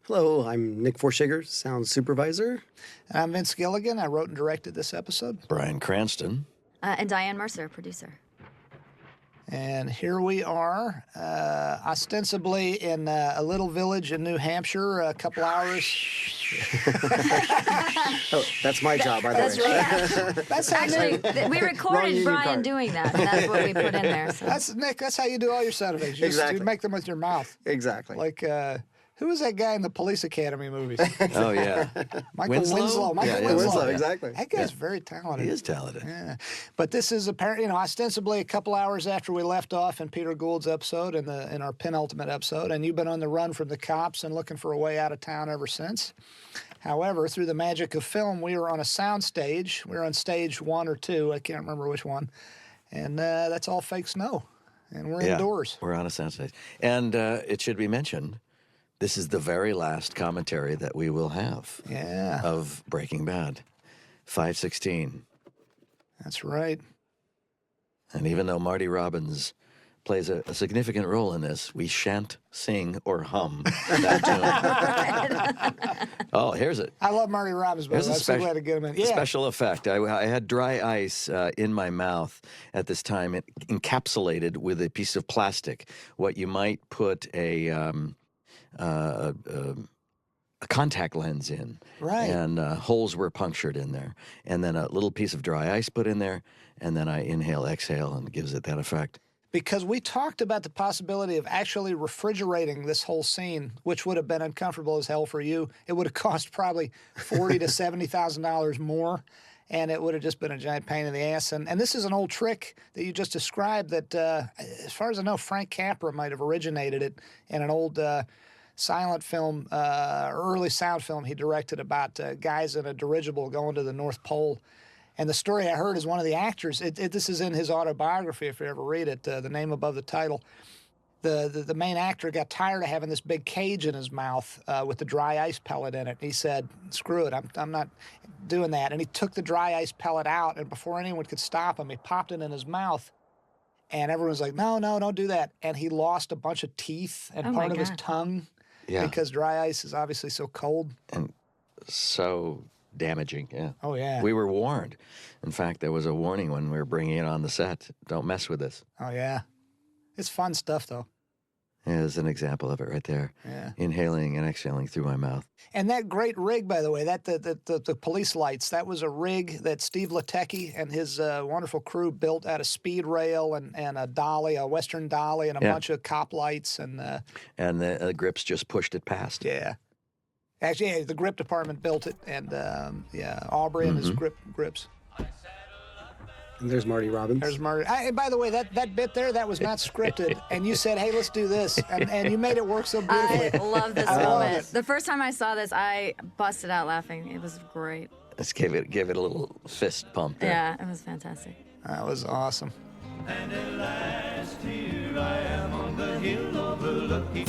Hello, I'm Nick Forshager, sound supervisor. And I'm Vince Gilligan. I wrote and directed this episode. Brian Cranston. And Diane Mercer, producer. And here we are, ostensibly in a little village in New Hampshire, a couple hours. Oh, that's my job, by the way. That's right. That's how Actually, we Wrong recorded union Brian card. doing that, and that's what we put in there. So. That's Nick. That's how you do all your sound effects. You Exactly. you make them with your mouth. Exactly. Like who was that guy in the Police Academy movies? Oh, yeah. Michael Winslow. Michael Yeah, Winslow. exactly. That guy's very talented. He is talented. Yeah, but this is apparently, ostensibly a couple hours after we left off in Peter Gould's episode, in our penultimate episode, and you've been on the run from the cops and looking for a way out of town ever since. However, through the magic of film, we were on a sound stage. We were on stage 1 or 2, I can't remember which one, and that's all fake snow, and we're indoors. We're on a soundstage. And it should be mentioned, this is the very last commentary that we will have of Breaking Bad. 5/16. That's right. And even though Marty Robbins plays a significant role in this, we shan't sing or hum that tune. Oh, here's it. I love Marty Robbins, but I'm so glad to get him in. Yeah. Special effect. I had dry ice in my mouth at this time, encapsulated with a piece of plastic, what you might put a contact lens in. Right. And holes were punctured in there. And then a little piece of dry ice put in there, and then I inhale, exhale, and it gives it that effect. Because we talked about the possibility of actually refrigerating this whole scene, which would have been uncomfortable as hell for you. It would have cost probably $40,000 to $70,000 more, and it would have just been a giant pain in the ass. And this is an old trick that you just described that, as far as I know, Frank Capra might have originated it in an old silent film, early sound film he directed about guys in a dirigible going to the North Pole. And the story I heard is one of the actors, this is in his autobiography, if you ever read it, the name above the title. The main actor got tired of having this big cage in his mouth with the dry ice pellet in it. And he said, screw it, I'm not doing that. And he took the dry ice pellet out, and before anyone could stop him, he popped it in his mouth. And everyone was like, no, don't do that. And he lost a bunch of teeth and part of his tongue because dry ice is obviously so cold. And so damaging, yeah. Oh, yeah. We were warned. In fact, there was a warning when we were bringing it on the set. Don't mess with this. Oh, yeah. It's fun stuff, though. There's an example of it right there. Yeah. Inhaling and exhaling through my mouth. And that great rig, by the way, the police lights, that was a rig that Steve Latecki and his wonderful crew built out of speed rail and a dolly, a Western dolly, and a bunch of cop lights. And the grips just pushed it past. Yeah. Actually, the grip department built it, and Aubrey and his grips. And there's Marty Robbins. There's Marty. By the way, that bit there, that was not scripted, and you said, hey, let's do this, and you made it work so beautifully. I love this moment. The first time I saw this, I busted out laughing. It was great. Let's give it a little fist pump there. Yeah, it was fantastic. That was awesome. And at last here I am on the hill overlooking.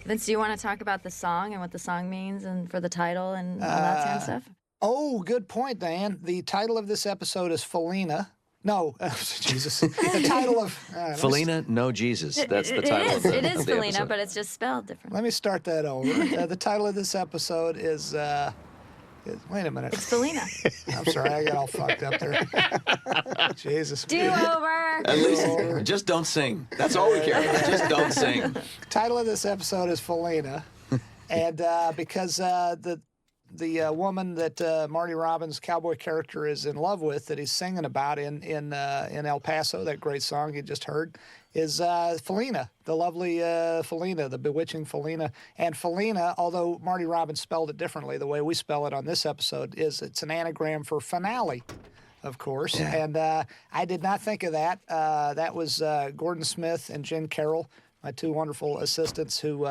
Vince, do you want to talk about the song and what the song means and for the title and all that kind of stuff? Oh, good point, Diane. The title of this episode is Felina. No, Jesus. The title of... Felina, no Jesus. That's the title of the It is of the Felina, episode. but it's just spelled different. Let me start that over. The title of this episode is wait a minute. It's Felina. I'm sorry, I got all fucked up there. Jesus. Do-over. At least, just don't sing. That's all we care about. Just don't sing. Title of this episode is Felina, and because the woman that Marty Robbins' cowboy character is in love with, that he's singing about in El Paso, that great song you just heard, is Felina, the lovely Felina, the bewitching Felina. And Felina, although Marty Robbins spelled it differently, the way we spell it on this episode, it's an anagram for finale, of course. Yeah. And I did not think of that. That was Gordon Smith and Jen Carroll, my two wonderful assistants, who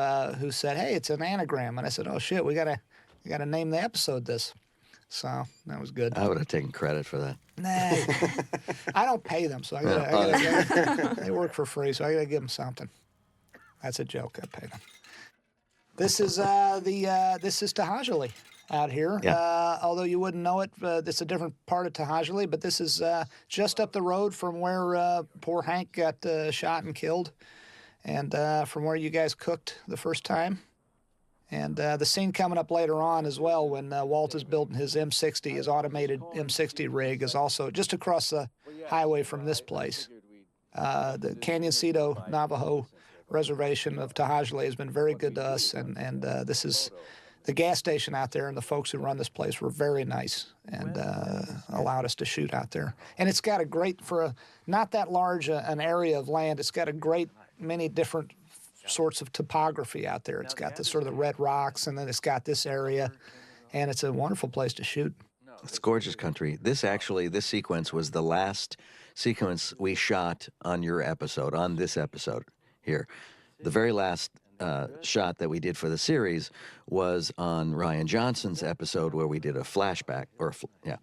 said, hey, it's an anagram. And I said, oh, shit, we gotta name the episode this. So that was good. I would have taken credit for that. Nah, I don't pay them, so I gotta they work for free, so I gotta give them something. That's a joke. I pay them. This is Tahajali, out here. Yeah. Although you wouldn't know it, it's a different part of Tahajali, but this is just up the road from where poor Hank got shot and killed, and from where you guys cooked the first time. And the scene coming up later on as well, when Walt is building his M60, his automated M60 rig, is also just across the highway from this place. The Canyoncito Navajo Reservation of Tahajali has been very good to us, and this is the gas station out there, and the folks who run this place were very nice and allowed us to shoot out there. And it's got a great, not that large an area of land, it's got a great many different sorts of topography out there. It's got the sort of the red rocks, and then it's got this area, and it's a wonderful place to shoot. It's gorgeous country. This sequence was the last sequence we shot on this episode here. The very last shot that we did for the series was on Ryan Johnson's episode where we did a flashback, Yeah.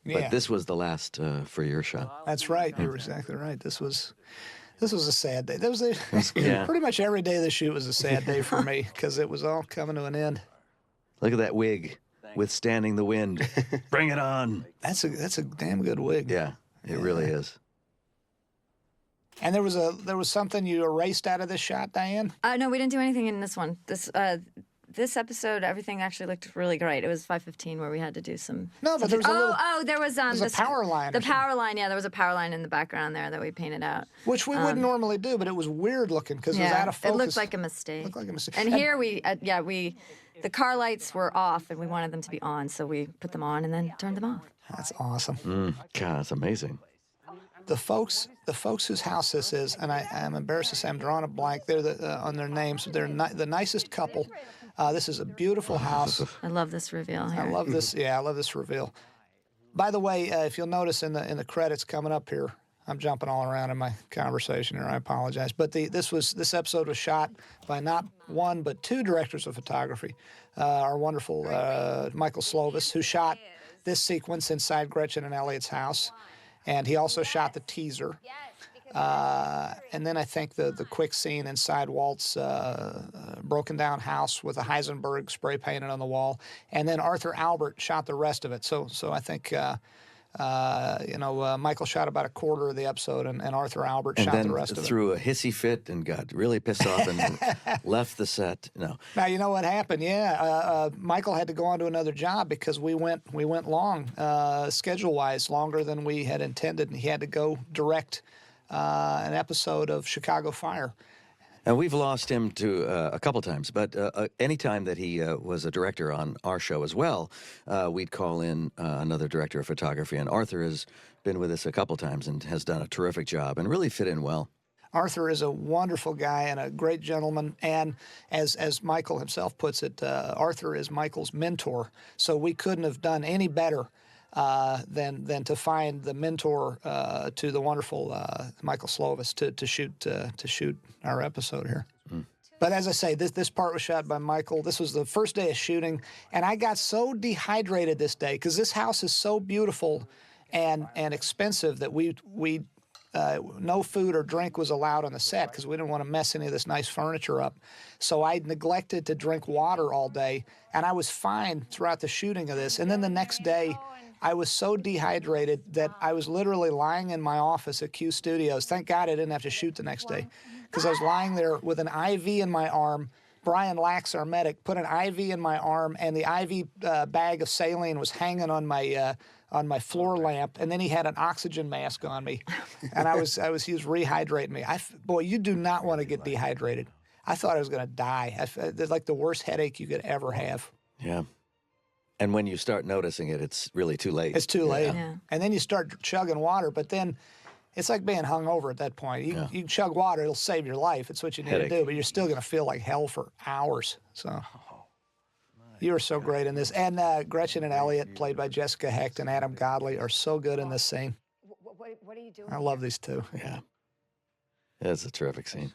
But this was the last for your shot. That's right. You're exactly right. This was a sad day. Yeah. Pretty much every day of the shoot was a sad day for me because it was all coming to an end. Look at that wig, withstanding the wind. Bring it on. That's a damn good wig. Yeah, it really is. And there was something you erased out of this shot, Diane? No, we didn't do anything in this one. This episode, everything actually looked really great. It was 5:15 where we had to do some. No, but there was there was a power line. The power line, yeah, there was a power line in the background there that we painted out, which we wouldn't normally do, but it was weird looking because it was out of focus. It looked like a mistake. And And here the car lights were off, and we wanted them to be on, so we put them on and then turned them off. That's awesome. God, that's amazing. The folks whose house this is, and I'm embarrassed to say I'm drawing a blank. They're on their names. They're the nicest couple. This is a beautiful house. I love this reveal here. I love this. Yeah, I love this reveal. By the way, if you'll notice in the credits coming up here, I'm jumping all around in my conversation here. I apologize, but this episode was shot by not one but two directors of photography. Our wonderful Michael Slovis, who shot this sequence inside Gretchen and Elliot's house, and he also shot the teaser. And then I think the quick scene inside Walt's broken down house with a Heisenberg spray painted on the wall, and then Arthur Albert shot the rest of it. So I think Michael shot about a quarter of the episode, and Arthur Albert shot the rest of it. And then threw a hissy fit and got really pissed off and left the set. No. Now you know what happened. Yeah, Michael had to go on to another job because we went long, schedule-wise, longer than we had intended, and he had to go direct an episode of Chicago Fire. And we've lost him to a couple times, but any time that he was a director on our show as well, we'd call in another director of photography. And Arthur has been with us a couple times and has done a terrific job and really fit in well. Arthur is a wonderful guy and a great gentleman, and as Michael himself puts it, Arthur is Michael's mentor. So we couldn't have done any better than to find the mentor to the wonderful Michael Slovis to shoot our episode here. But as I say, this part was shot by Michael. This was the first day of shooting, and I got so dehydrated this day because this house is so beautiful and expensive that we no food or drink was allowed on the set because we didn't want to mess any of this nice furniture up. So I neglected to drink water all day, and I was fine throughout the shooting of this. And then the next day, I was so dehydrated that I was literally lying in my office at Q Studios. Thank God I didn't have to shoot the next day because I was lying there with an IV in my arm. Brian Lax, our medic, put an IV in my arm, and the IV bag of saline was hanging on my floor lamp, and then he had an oxygen mask on me, and he was rehydrating me. Boy, you do not want to get dehydrated. I thought I was going to die. It's like the worst headache you could ever have. Yeah. And when you start noticing it, it's really too late. It's too late. Yeah. And then you start chugging water, but then it's like being hungover at that point. You chug water, it'll save your life. It's what you need to do, but you're still going to feel like hell for hours. So you were so great in this. And Gretchen and Elliot, played by Jessica Hecht and Adam Godley, are so good in this scene. What are you doing? I love these two. Yeah. It's a terrific scene.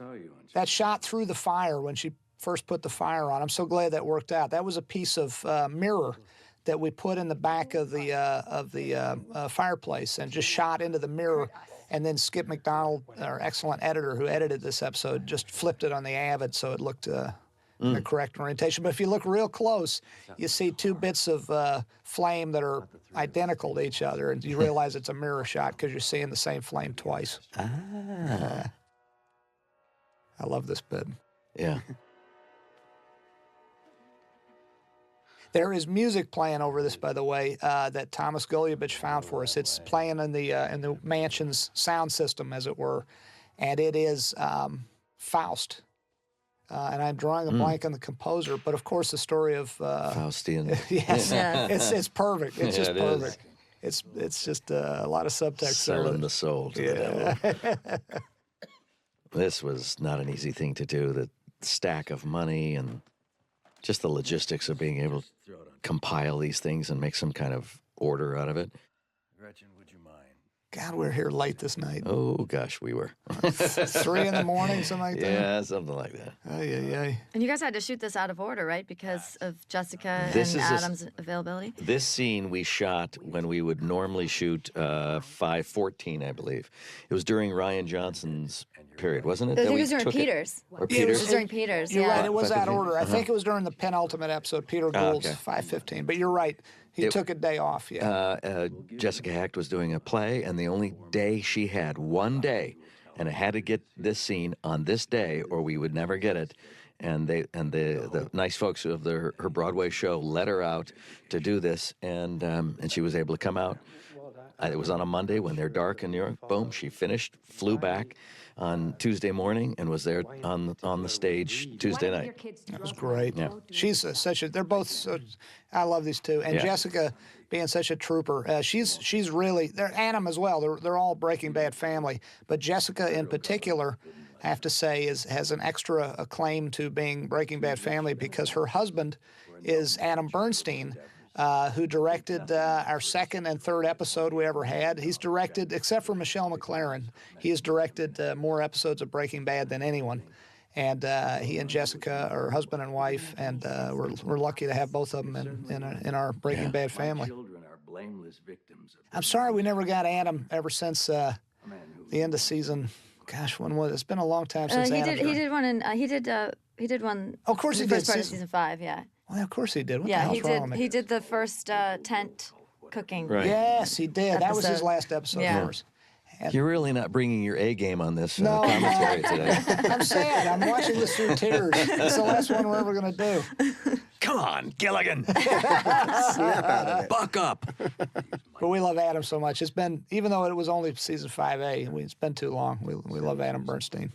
That shot through the fire when she first put the fire on, I'm so glad that worked out. That was a piece of mirror that we put in the back of the fireplace and just shot into the mirror. And then Skip McDonald, our excellent editor who edited this episode, just flipped it on the Avid so it looked the correct orientation. But if you look real close, you see two bits of flame that are identical to each other, and you realize it's a mirror shot because you're seeing the same flame twice. Ah. I love this bit. Yeah. There is music playing over this, by the way, that Thomas Golubic found for us. It's playing in the mansion's sound system, as it were, and it is Faust. And I'm drawing a blank on the composer, but of course the story of Faustian. yes, Yeah. it's perfect. It's Yeah, just it is. perfect. It's just a lot of subtext there. Selling the soul to the devil. This was not an easy thing to do. The stack of money and just the logistics of being able to compile these things and make some kind of order out of it. Gretchen, would you mind? God, we're here late this night. Oh, gosh, we were. 3 in the morning, something like that. Yeah, something like that. Ay, ay, ay. And you guys had to shoot this out of order, right? Because of Jessica This and is a s- Adam's availability? This scene we shot when we would normally shoot 5:14, I believe. It was during Ryan Johnson's period, wasn't it? I that think we it was during took Peters. Or Yeah, it It Peters? was during Peters, You're yeah. right, it was that 5:15. order. I think it was during the penultimate episode, Peter Gould's okay. 5:15. But you're right, he took a day off, yeah. Jessica Hecht was doing a play, and the only day she had, one day, and it had to get this scene on this day, or we would never get it. And the nice folks of her Broadway show let her out to do this, and she was able to come out. It was on a Monday when they're dark in New York. Boom, she finished, flew back on Tuesday morning, and was there on the stage Tuesday night. That was great. Yeah. She's they're both so, I love these two. And Yeah. Jessica being such a trooper, she's really, they're Adam as well. They're all Breaking Bad family. But Jessica in particular, I have to say, has an extra claim to being Breaking Bad family because her husband is Adam Bernstein, who directed our second and third episode we ever had. He's directed, except for Michelle MacLaren, he has directed more episodes of Breaking Bad than anyone. And he and Jessica are husband and wife, and we're lucky to have both of them in our Breaking Bad family. Children are blameless victims of I'm sorry we never got Adam ever since the end of season. Gosh, when was it? It's been a long time since He Adam. did one in he did one. Of course in he the first did. part of season 5. Yeah, Well, of course he did. What the yeah. hell's He wrong did. with me? He did the first tent cooking. Right. Yes, he did. That was his Episode. last episode Yeah. for us. You're really not bringing your A game on this No, I'm commentary not. today. I'm sad. I'm watching this through tears. It's the last one we're ever going to do. Come on, Gilligan. Snap out of it. Buck up. But we love Adam so much. It's been, even though it was only season 5A, it's been too long. We love Adam Bernstein.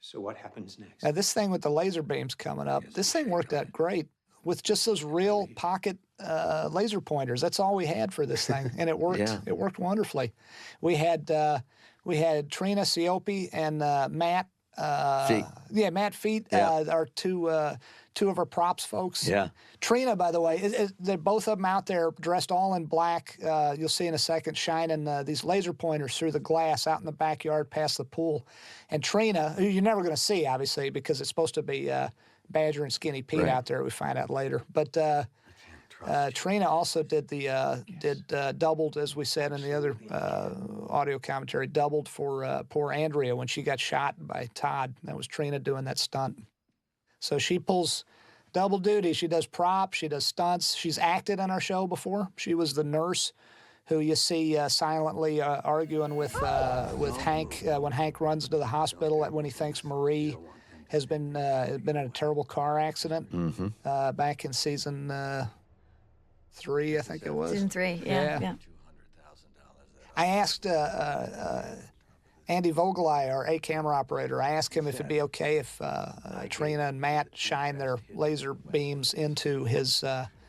So what happens next? Now, this thing with the laser beams coming up, this thing worked out great with just those real pocket laser pointers. That's all we had for this thing, and it worked. Yeah. It worked wonderfully. We had Trina Siopi and Matt. Feet. Yeah, Matt Feet, Yeah. are two of our props folks. Yeah. Trina, by the way, they're both of them out there dressed all in black. You'll see in a second, shining these laser pointers through the glass out in the backyard past the pool. And Trina, who you're never going to see, obviously, because it's supposed to be Badger and Skinny Pete Right. out there. We find out later. But Trina also did doubled, as we said in the other audio commentary, doubled for poor Andrea when she got shot by Todd. That was Trina doing that stunt. So she pulls double duty. She does props, she does stunts. She's acted on our show before. She was the nurse who you see silently arguing with Hank when Hank runs to the hospital when he thinks Marie has been in a terrible car accident back in season 3, I think it was. Season 3. Yeah. Yeah. I asked Andy Vogelai, our A-camera operator, I asked him if it'd be okay if Trina and Matt shine their laser beams into his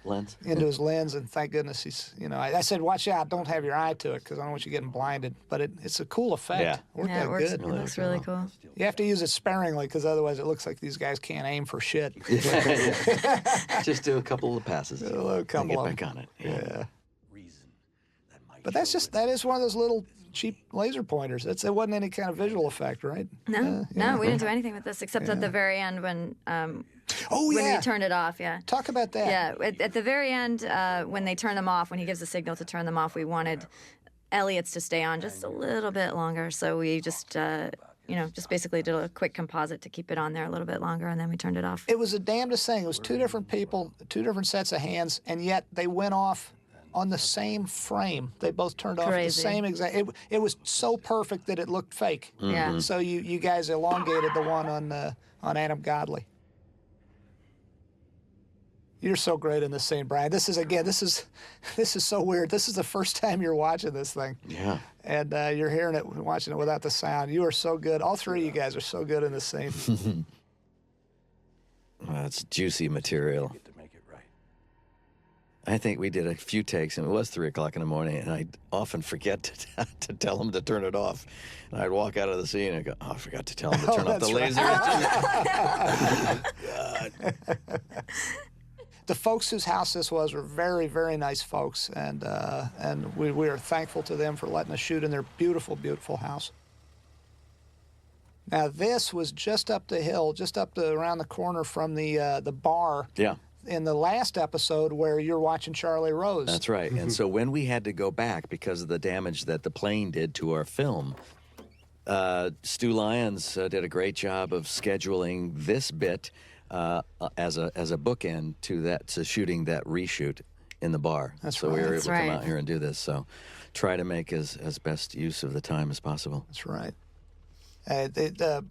Lens. lens, and thank goodness he's, I said, watch out, don't have your eye to it, because I don't want you getting blinded. But it's a cool effect. Yeah. Worked Yeah, out it works. good. It looks really cool. You have to use it sparingly, because otherwise it looks like these guys can't aim for shit. Just do a couple of passes. A little and couple get of back on it. Yeah. But that is one of those little cheap laser pointers. It wasn't any kind of visual effect, right? No, no, we didn't do anything with this except at the very end when Oh, when yeah. we turned it off. Yeah. Talk about that. Yeah, at the very end, when they turn them off, when he gives the signal to turn them off, we wanted Elliot's to stay on just a little bit longer. So we just just basically did a quick composite to keep it on there a little bit longer, and then we turned it off. It was the damnedest thing. It was two different people, two different sets of hands, and yet they went off on the same frame. They both turned off at the Crazy. same exact. It was so perfect that it looked fake. Yeah. So you guys elongated the one on Adam Godley. You're so great in this scene, Brian. This is so weird. This is the first time you're watching this thing. Yeah. And you're hearing it, watching it without the sound. You are so good. All three of you guys are so good in this scene. That's juicy material. To make it right. I think we did a few takes, and it was 3 o'clock in the morning, and I often forget to tell them to turn it off. And I'd walk out of the scene and go, I forgot to tell them to turn off the laser. The folks whose house this was were very, very nice folks, and we are thankful to them for letting us shoot in their beautiful, beautiful house. Now this was just up the hill, around the corner from the bar. Yeah. In the last episode where you're watching Charlie Rose. That's right. And so when we had to go back because of the damage that the plane did to our film, Stu Lyons did a great job of scheduling this bit as a bookend to shooting that reshoot in the bar. That's so right. we were That's able to come right. out here and do this. So try to make as best use of the time as possible. That's right.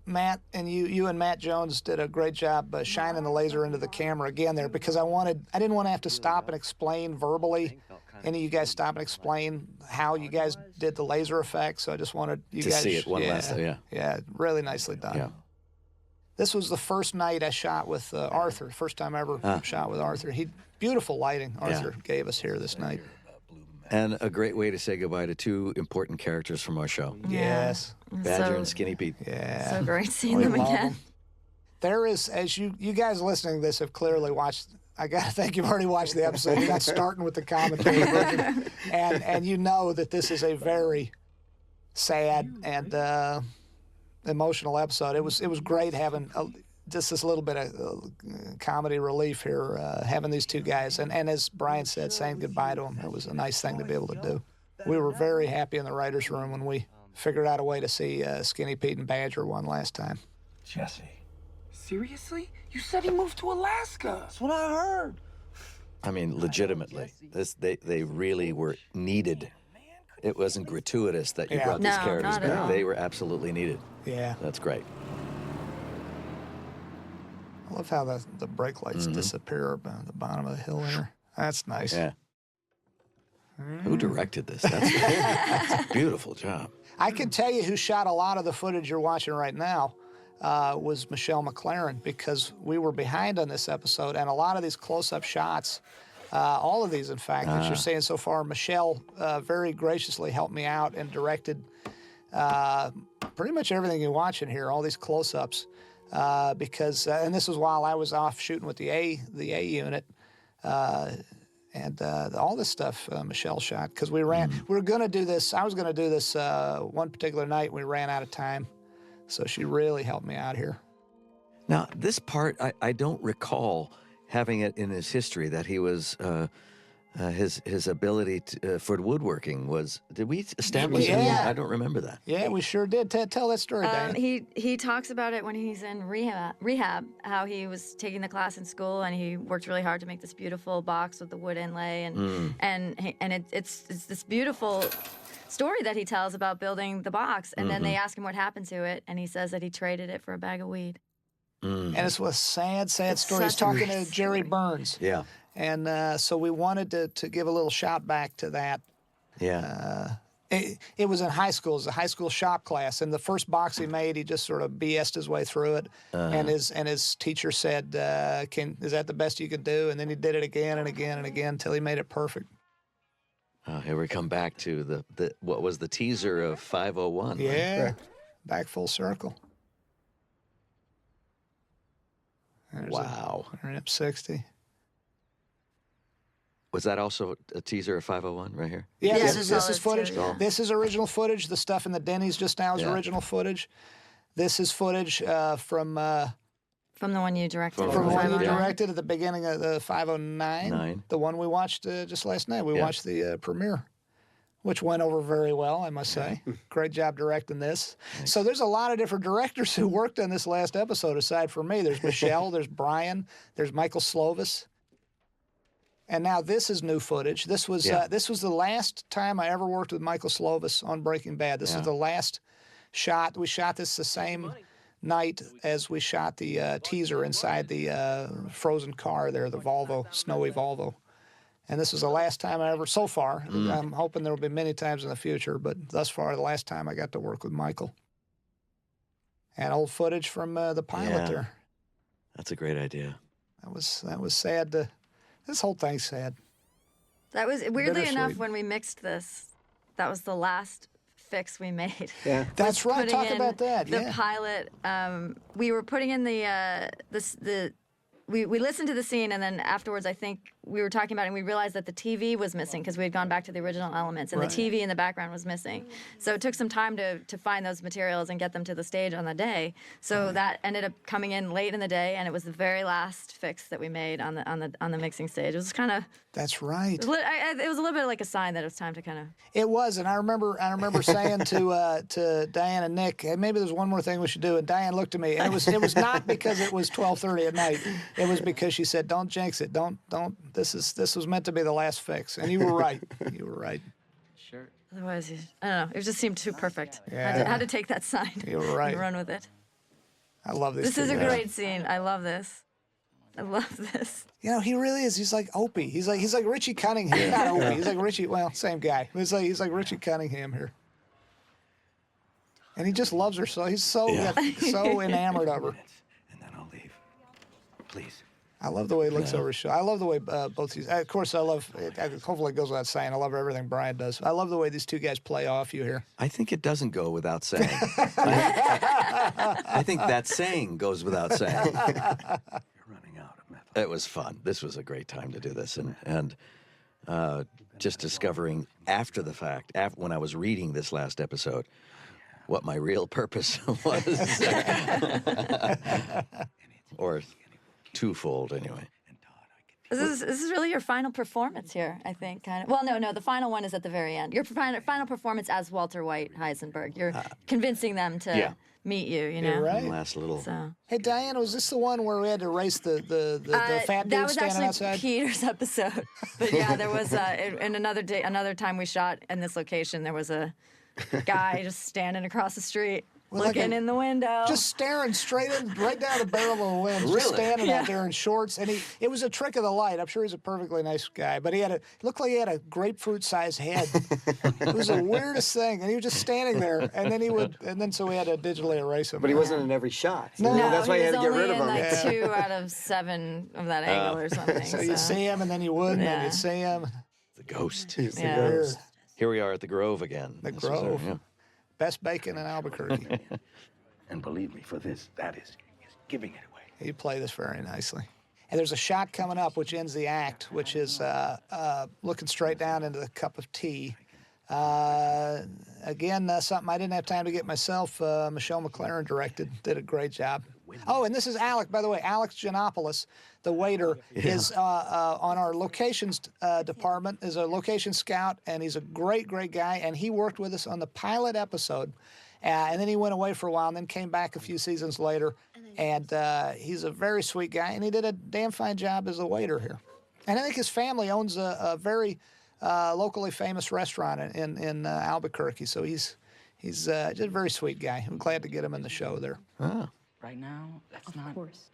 Matt and you and Matt Jones did a great job shining the laser into the camera again there, because I didn't want to have to stop and explain verbally. Any of you guys stop and explain how you guys did the laser effect. So I just wanted you To guys see it one last time, yeah. Yeah, really nicely done. Yeah. This was the first night I shot with Arthur. First time I ever shot with Arthur. Beautiful lighting Arthur gave us here this night. And a great way to say goodbye to two important characters from our show, Yes. Badger So- and Skinny Pete. Yeah. So great seeing We them love again. 'em. There is, as you guys listening to this have clearly watched, I gotta think you've already watched the episode. You're not starting with the commentary version. And you know that this is a very sad and emotional episode. It was great having just this little bit of comedy relief here, having these two guys. And as Brian said, saying goodbye to them. It was a nice thing to be able to do. We were very happy in the writer's room when we figured out a way to see Skinny Pete and Badger one last time. Jesse. Seriously? You said he moved to Alaska. That's what I heard. I mean, legitimately, they really were needed. It wasn't gratuitous that you Yeah. brought these No, characters not at back. all. They were absolutely needed. Yeah. That's great. I love how the brake lights disappear at the bottom of the hill there. That's nice. Yeah. Who directed this? That's a beautiful job. I can tell you who shot a lot of the footage you're watching right now was Michelle McLaren, because we were behind on this episode, and a lot of these close-up shots, all of these, in fact, that you're seeing so far, Michelle very graciously helped me out and directed pretty much everything you're watching here, all these close-ups, because, and this was while I was off shooting with the A unit, and all this stuff Michelle shot, because we were going to do this. I was going to do this one particular night. We ran out of time, so she really helped me out here. Now, this part, I don't recall having it in his history that he was, his ability for woodworking was, did we establish it? Yeah. I don't remember that. Yeah, we sure did. Tell that story, Dan. He talks about it when he's in rehab, how he was taking the class in school and he worked really hard to make this beautiful box with the wood inlay, and it's this beautiful story that he tells about building the box, and then they ask him what happened to it, and he says that he traded it for a bag of weed. And it's a sad story. He's such a talking to nice Jerry story. Burns. Yeah. And so we wanted to give a little shout back to that. Yeah. It was in high school. It was a high school shop class. And the first box he made, he just sort of BS'd his way through it. And his teacher said, is that the best you can do? And then he did it again and again and again until he made it perfect. Here we come back to the what was the teaser of 501. right? Yeah. Back full circle. There's Wow. Turn up 60. Was that also a teaser of 501 right here? Yeah, Yeah, this this is is footage. too, yeah. This is original footage. The stuff in the Denny's just now is Yeah. original footage. This is footage from From the one you directed. From the one you 509. directed at the beginning of the 509. Nine. The one we watched just last night. We Yeah. watched the premiere. which went over very well, I must say. Great job directing this. So there's a lot of different directors who worked on this last episode aside from me. There's Michelle, there's Brian, there's Michael Slovis. And now this is new footage. This was the last time I ever worked with Michael Slovis on Breaking Bad. This is the last shot. We shot this the same night as we shot the teaser inside the frozen car there, the Volvo, snowy Volvo. And this is the last time I ever, so far. I'm hoping there will be many times in the future, but thus far, the last time I got to work with Michael. And old footage from the pilot there. That's a great idea. That was sad. This whole thing's sad. That was weirdly enough Bittersweet. when we mixed this. That was the last fix we made. Yeah. That's right. Putting Talk in about that. The pilot. We were putting in we listened to the scene, and then afterwards, I think we were talking about it, and we realized that the TV was missing because we had gone back to the original elements, and the TV in the background was missing. So it took some time to find those materials and get them to the stage on the day. So that ended up coming in late in the day, and it was the very last fix that we made on the mixing stage. It was kind of. That's right. It was a little bit like a sign that it was time to kind of. It was, and I remember saying to Diane and Nick, hey, maybe there's one more thing we should do. And Diane looked at me, and it was not because it was 12:30 at night. It was because she said, "Don't jinx it. Don't. This was meant to be the last fix." And you were right. You were right. Sure. Otherwise, I don't know. It just seemed too perfect. Yeah. Had to take that sign. You were right. And run with it. I love this. This is a thing. great scene. I love this. I love this. You know, he really is. He's like Opie. He's like Richie Cunningham. Not Opie. He's like Richie. Well, same guy. He's like Richie Cunningham here. And he just loves her so. He's so enamored of her. And then I'll leave. Please. I love the way he looks over his shoulder. I love the way both these. Of course, I love. Hopefully, it goes without saying. I love everything Brian does. I love the way these two guys play off you here. I think it doesn't go without saying. I think that saying goes without saying. You're running out of method. It was fun. This was a great time to do this, and just discovering after the fact, when I was reading this last episode, what my real purpose was, or twofold anyway. This is really your final performance here, I think. Kind of. Well, no. The final one is at the very end. Your final performance as Walter White Heisenberg. You're convincing them to meet you. You know. You're right. Last little. So. Hey, Diana, was this the one where we had to race the fat dude that was standing actually outside? Peter's episode. But yeah, there was and another time we shot in this location, there was a guy just standing across the street. Looking in the window. Just staring right down the barrel of the lens. Just standing out there in shorts. And it was a trick of the light. I'm sure he's a perfectly nice guy. But it looked like he had a grapefruit-sized head. It was the weirdest thing. And he was just standing there. And so we had to digitally erase him. But he wasn't in every shot. No, that's why you had to get rid of he was him. only in like 2 out of 7 of that angle or something. So you see him, and then you wouldn't, and you'd see him. The ghost. He's the Yeah. ghost. Here we are at the Grove again. The This was Grove. yeah. Best bacon in Albuquerque. And believe me, for this, that is giving it away. You play this very nicely. And there's a shot coming up which ends the act, which is looking straight down into the cup of tea. Again, something I didn't have time to get myself. Michelle McLaren did a great job. Oh, and this is Alec, by the way. Alex Giannopoulos, the waiter, is on our locations department, is a location scout, and he's a great, great guy. And he worked with us on the pilot episode. And then he went away for a while and then came back a few seasons later. And he's a very sweet guy, and he did a damn fine job as a waiter here. And I think his family owns a very locally famous restaurant in Albuquerque. So he's just a very sweet guy. I'm glad to get him in the show there. Oh. Right now, that's not. Of course,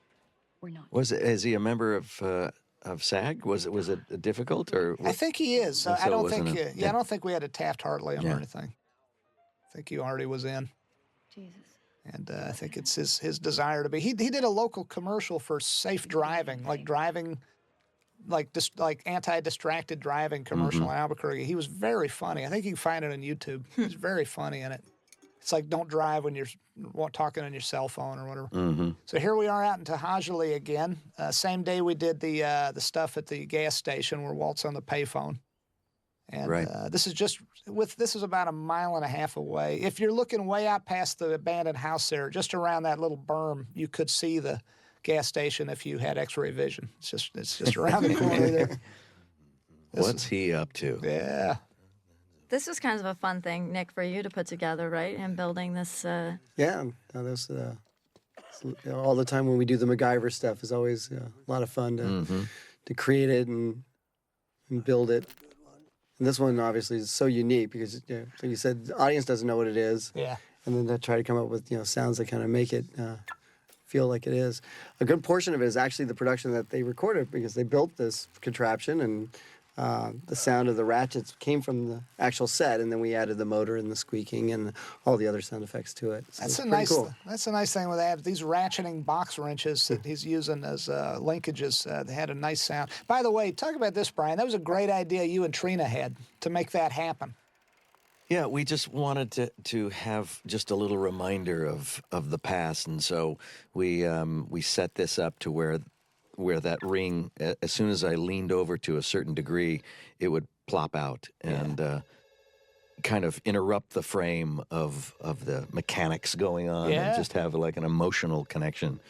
we're not. Is he a member of SAG? Was it difficult or? I think he is. So I don't it wasn't think. I don't think we had to Taft-Hartley him or anything. I think he already was in. Jesus. And I think it's his desire to be. He did a local commercial for safe driving, like anti-distracted driving commercial in Albuquerque. He was very funny. I think you can find it on YouTube. He's very funny in it. It's like don't drive when you're talking on your cell phone or whatever. So here we are out in Tahajali again. Same day we did the stuff at the gas station where Walt's on the payphone. And this is about 1.5 miles away. If you're looking way out past the abandoned house there, just around that little berm, you could see the gas station if you had X-ray vision. It's just around the corner there. What's he up to? Yeah. This was kind of a fun thing, Nick, for you to put together, right? Him building this. Yeah, no, there's all the time when we do the MacGyver stuff is always a lot of fun to create it and build it. And this one obviously is so unique because, like you said, the audience doesn't know what it is. Yeah. And then I try to come up with sounds that kind of make it feel like it is. A good portion of it is actually the production that they recorded because they built this contraption and the sound of the ratchets came from the actual set, and then we added the motor and the squeaking and all the other sound effects to it. So That's it's a pretty nice. cool. That's a nice thing with that. These ratcheting box wrenches that he's using as linkages, they had a nice sound. By the way, talk about this, Brian. That was a great idea you and Trina had to make that happen. Yeah, we just wanted to have just a little reminder of the past, and so we set this up to where that ring, as soon as I leaned over to a certain degree, it would plop out and kind of interrupt the frame of the mechanics going on, and just have like an emotional connection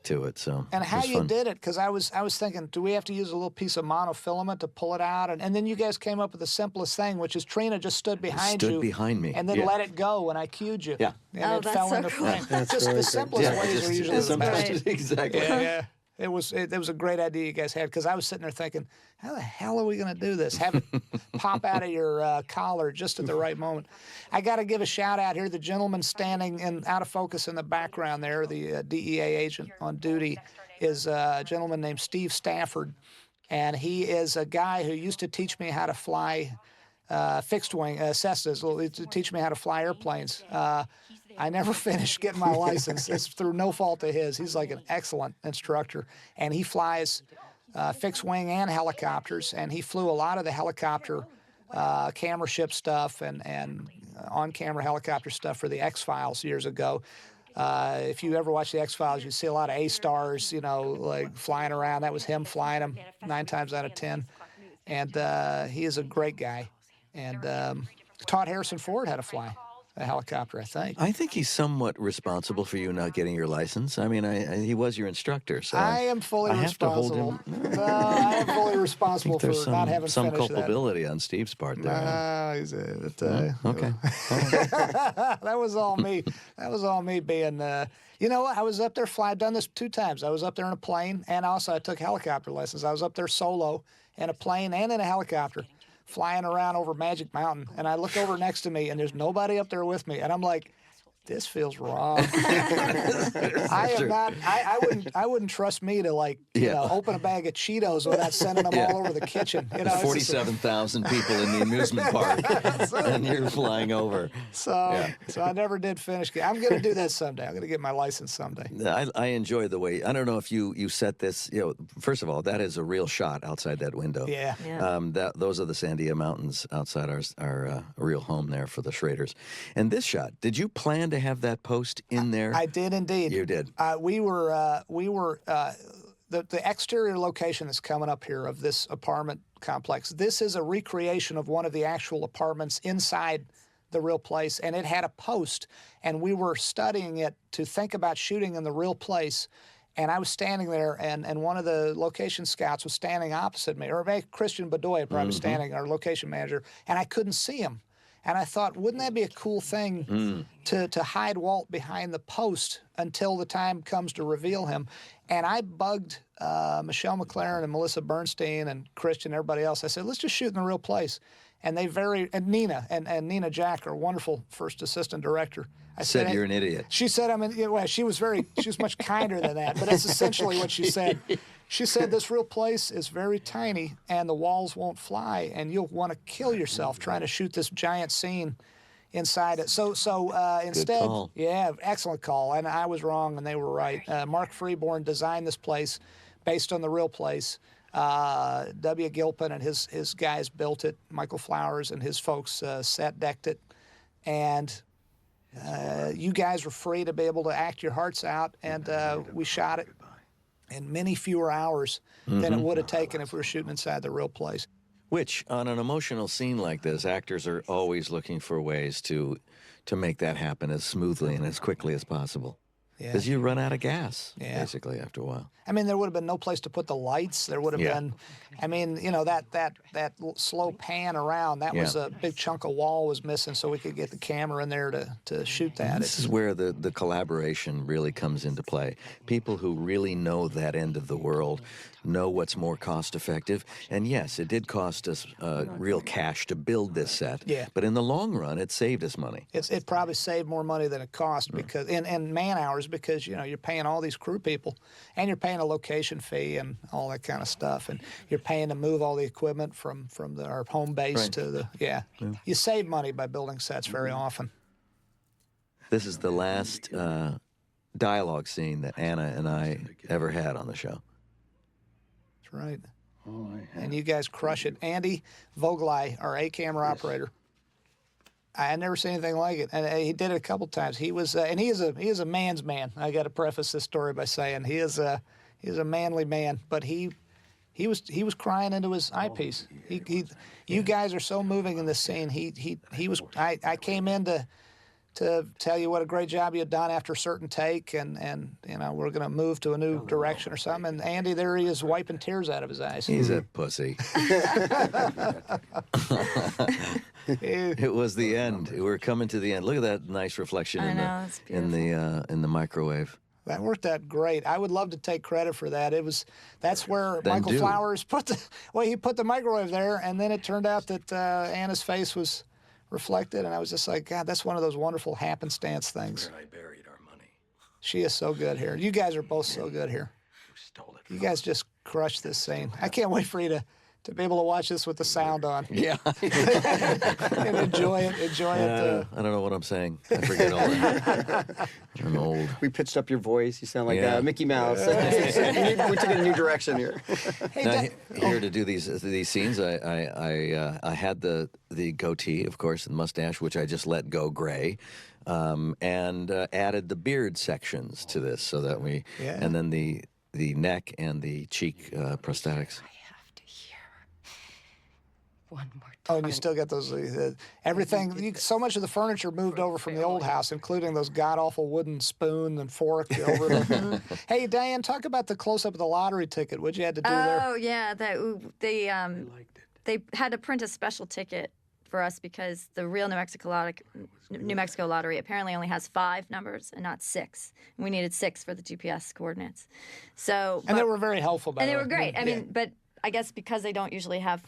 to it. So And it how was you fun. did it, because I was thinking, do we have to use a little piece of monofilament to pull it out? And then you guys came up with the simplest thing, which is Trina just stood behind you. Stood behind me, And then yeah. let it go when I cued you. Yeah. And Oh, it that's fell so into cool. frame. That's Just really the great. simplest Yeah, ways just- are usually it's the best. great. exactly. Yeah. It was a great idea you guys had, because I was sitting there thinking, how the hell are we going to do this? Have it pop out of your collar just at the right moment. I got to give a shout out here. The gentleman standing out of focus in the background there, the DEA agent on duty, is a gentleman named Steve Stafford. And he is a guy who used to teach me how to fly fixed wing Cessnas, to teach me how to fly airplanes. I never finished getting my license. It's through no fault of his. He's like an excellent instructor, and he flies fixed wing and helicopters. And he flew a lot of the helicopter camera ship stuff and on-camera helicopter stuff for the X-Files years ago. If you ever watch the X-Files, you see a lot of A-stars, like flying around. That was him flying them 9 times out of 10. And he is a great guy. And taught Harrison Ford how to fly a helicopter, I think. I think he's somewhat responsible for you not getting your license. I mean, he was your instructor, so I am fully I have to hold responsible. him. No, I am fully I responsible think for there's not having some finished that. culpability on Steve's part there. Okay. That was all me. That was all me being. You know what? I was up there flying. I've done this 2 times. I was up there in a plane, and also I took helicopter lessons. I was up there solo in a plane and in a helicopter, flying around over Magic Mountain. And I look over next to me, and there's nobody up there with me. And I'm like, this feels wrong. I am not. I wouldn't trust me to open a bag of Cheetos without sending them all over the kitchen. There's it's just- 47,000 people in the amusement park, and you're flying over. So I never did finish. I'm going to do that someday. I'm going to get my license someday. I enjoy the way. I don't know if you set this. First of all, that is a real shot outside that window. Yeah. Those are the Sandia Mountains outside our real home there for the Schraders. And this shot, did you plan to have that post in there? I did indeed. You did. We were the exterior location that's coming up here of this apartment complex. This is a recreation of one of the actual apartments inside the real place, and it had a post, and we were studying it to think about shooting in the real place. And I was standing there, and one of the location scouts was standing opposite me, or maybe Christian Bedoya probably standing, our location manager, and I couldn't see him. And I thought, wouldn't that be a cool thing to hide Walt behind the post until the time comes to reveal him? And I bugged Michelle McLaren and Melissa Bernstein and Christian and everybody else. I said, let's just shoot in the real place. And and Nina and Nina Jack, our wonderful first assistant director. I Said you're an idiot. She said, she was much kinder than that, but that's essentially what she said. She said, this real place is very tiny and the walls won't fly and you'll want to kill yourself trying to shoot this giant scene inside it. So instead, call. yeah, excellent call. And I was wrong and they were right. Mark Freeborn designed this place based on the real place. W. Gilpin and his guys built it. Michael Flowers and his folks set decked it. And you guys were free to be able to act your hearts out, and we shot it in many fewer hours than it would have taken if we were shooting inside the real place. Which, on an emotional scene like this, actors are always looking for ways to make that happen as smoothly and as quickly as possible. Yeah. Because you run out of gas, Yeah. basically, after a while. I mean, there would have been no place to put the lights. There would have Yeah. been, I mean, you know, that slow pan around, that was Yeah. a big chunk of wall was missing, so we could get the camera in there to shoot that. This is where the collaboration really comes into play. People who really know that end of the world know what's more cost effective. And yes, it did cost us real cash to build this set. Yeah. But in the long run, it saved us money. It probably saved more money than it cost because and man hours, because you know you're paying all these crew people and you're paying a location fee and all that kind of stuff, and you're paying to move all the equipment from our home base Right. to the You save money by building sets very often. This is the last dialogue scene that Anna and I ever had on the show. That's right. All I have. And you guys crush it. Andy Vogelai, our A-camera operator. I had never seen anything like it, and he did it a couple times. He was, and he is a man's man. I got to preface this story by saying he is a manly man, but he was crying into his eyepiece. You guys are so moving in this scene. He was. I came in to tell you what a great job you had done after a certain take, and you know we're going to move to a new direction or something. And Andy, there he is, wiping tears out of his eyes. He's a pussy. It was the end. We're coming to the end. Look at that nice reflection I in know, it's in the microwave. That worked out great. I would love to take credit for that. That's where Then Michael do. Flowers put he put the microwave there, and then it turned out that Anna's face was reflected, and I was just like, God, that's one of those wonderful happenstance things. Where I buried our money. She is so good here. You guys are both so good here. Who stole it? You guys just crushed this scene. I can't wait for you to be able to watch this with the sound on Yeah. and enjoy it. I don't know what I'm saying. I forget all that. I'm old. We pitched up your voice. You sound like Yeah. Mickey Mouse. We took a new direction here. Hey, Now, Dan- here to do these scenes, I had the goatee, of course, the mustache, which I just let go gray, and added the beard sections to this so that and then the neck and the cheek prosthetics. I have to hear one more time. Oh, and you still got those everything. So much of the furniture moved over from the old house, including those god awful wooden spoon and fork over the. Hey, Diane, talk about the close up of the lottery ticket. What you had to do there? Oh yeah, they had to print a special ticket for us because the real New Mexico lottery apparently only has 5 numbers and not 6. And we needed 6 for the GPS coordinates. So And they were very helpful, by and the they way. were great. I Yeah. mean, but I guess because they don't usually have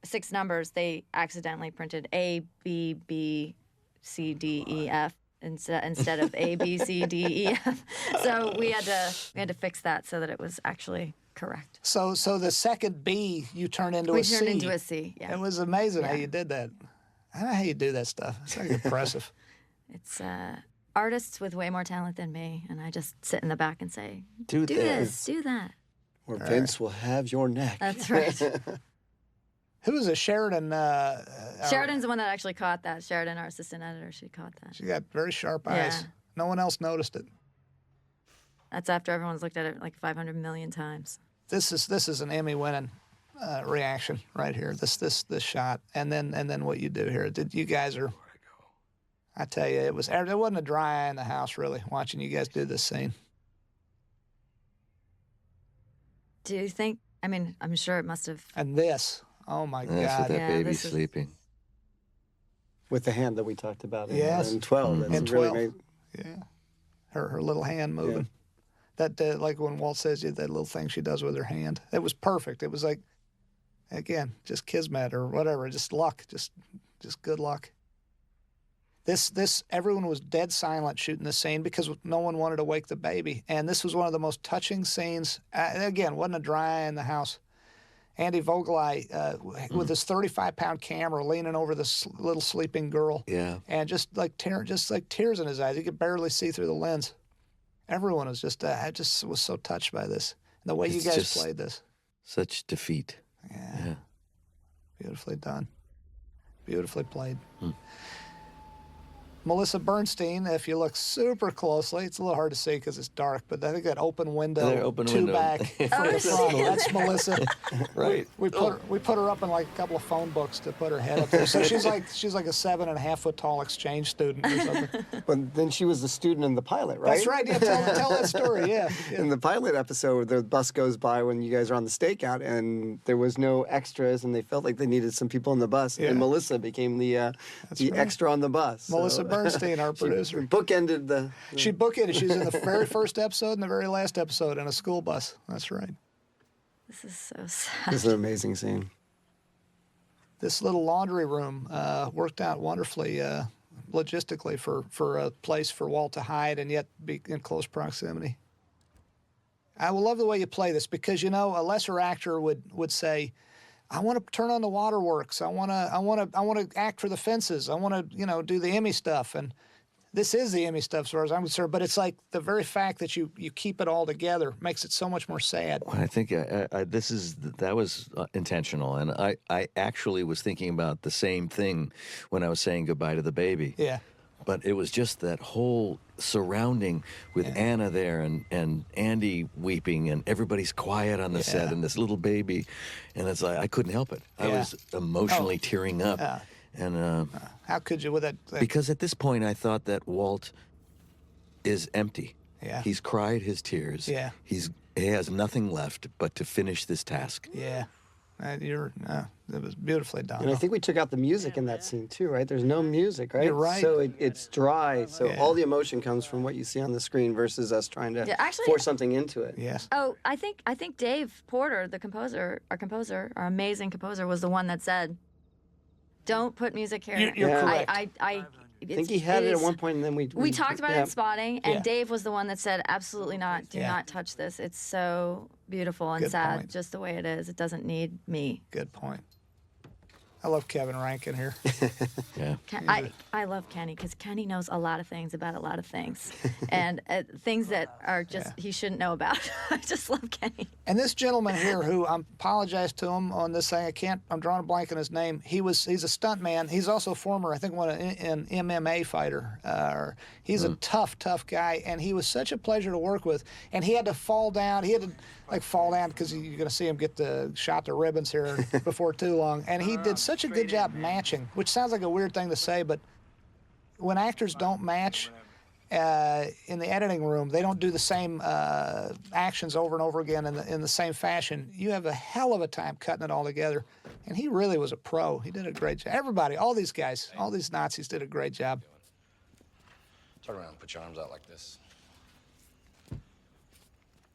6 numbers, they accidentally printed A, B, B, C, D, E, F instead of A, B, C, D, E, F. So we had to fix that so that it was actually correct. So the second B you turned into a C. We turned into a C. Yeah. It was amazing how Yeah. you did that. I don't know how you do that stuff. It's like impressive. It's artists with way more talent than me, and I just sit in the back and say, Do "Do this, do that." Or Vince will have your neck. That's right. Who was it? Sheridan? Sheridan's the one that actually caught that. Sheridan, our assistant editor, she caught that. She got very sharp eyes. Yeah. No one else noticed it. That's after everyone's looked at it like 500 million times. This is an Emmy-winning reaction right here. This shot, and then what you do here. You guys are. I tell you, there wasn't a dry eye in the house really watching you guys do this scene. Do you think? I mean, I'm sure it must have. And this, oh my And that's with God. that Yeah, baby this is- sleeping. With the hand that we talked about Yes. in 12. That's In really 12. great. Yeah, her little hand moving. That like when Walt says that little thing she does with her hand. It was perfect. It was like, again, just kismet or whatever, just luck, just good luck. This everyone was dead silent shooting this scene because no one wanted to wake the baby, and this was one of the most touching scenes. Again, wasn't a dry eye in the house. Andy Vogelai with his 35-pound camera leaning over this little sleeping girl. Yeah. And just like tears in his eyes. You could barely see through the lens. Everyone was I just was so touched by this. And the way you It's guys just- played this. Such defeat. Yeah. Beautifully done. Beautifully played. Melissa Bernstein, if you look super closely, it's a little hard to see because it's dark, but I think that open window, There, open two window. back from the front, that's Melissa. Right. We put her up in like a couple of phone books to put her head up there. So she's like a 7.5 foot tall exchange student or something. But then she was the student in the pilot, right? That's right. Yeah, tell that story. Yeah. In the pilot episode, the bus goes by when you guys are on the stakeout, and there was no extras, and they felt like they needed some people on the bus. Yeah. And Melissa became the right. extra on the bus. Melissa Bernstein, our producer. Bookended the. She bookended. She was in the very first episode and the very last episode in a school bus. That's right. This is so sad. This is an amazing scene. This little laundry room worked out wonderfully logistically for a place for Walt to hide and yet be in close proximity. I will love the way you play this because, you know, a lesser actor would say, I want to turn on the waterworks. I want to act for the fences. I want to, you know, do the Emmy stuff. And this is the Emmy stuff as far as I'm concerned, but it's like the very fact that you keep it all together makes it so much more sad. Well, I think that was intentional, and I actually was thinking about the same thing when I was saying goodbye to the baby. Yeah. But it was just that whole surrounding with Anna there and Andy weeping and everybody's quiet on the set and this little baby, and it's like I couldn't help it. I was emotionally tearing up. And how could you with that? Because at this point I thought that Walt is empty. Yeah. He's cried his tears. Yeah. He has nothing left but to finish this task. Yeah. It was beautifully done. And I think we took out the music in that scene too, right? There's no music, right? You're right. So it's dry. So all the emotion comes from what you see on the screen versus us trying to force something into it. Yes. Oh, I think Dave Porter, the composer, our amazing composer, was the one that said, "Don't put music here." You're correct. I think he had it at one point, and then we talked about it in spotting, and Yeah. Dave was the one that said, "Absolutely not. Do not touch this. It's so beautiful and Good sad, point. just the way it is. It doesn't need me." Good point. I love Kevin Rankin here. Yeah. I love Kenny because Kenny knows a lot of things about a lot of things, and things that are just he shouldn't know about. I just love Kenny. And this gentleman here, who I apologize to him on this thing, I'm drawing a blank on his name. He's a stunt man. He's also a former, I think, an MMA fighter. He's a tough guy, and he was such a pleasure to work with. And he had to fall down. He had to fall down because you're going to see him get shot to ribbons here before too long. And he did such a good job matching, which sounds like a weird thing to say, but when actors don't match in the editing room, they don't do the same actions over and over again in the same fashion. You have a hell of a time cutting it all together. And he really was a pro. He did a great job. Everybody, all these guys, all these Nazis did a great job. Turn around and put your arms out like this.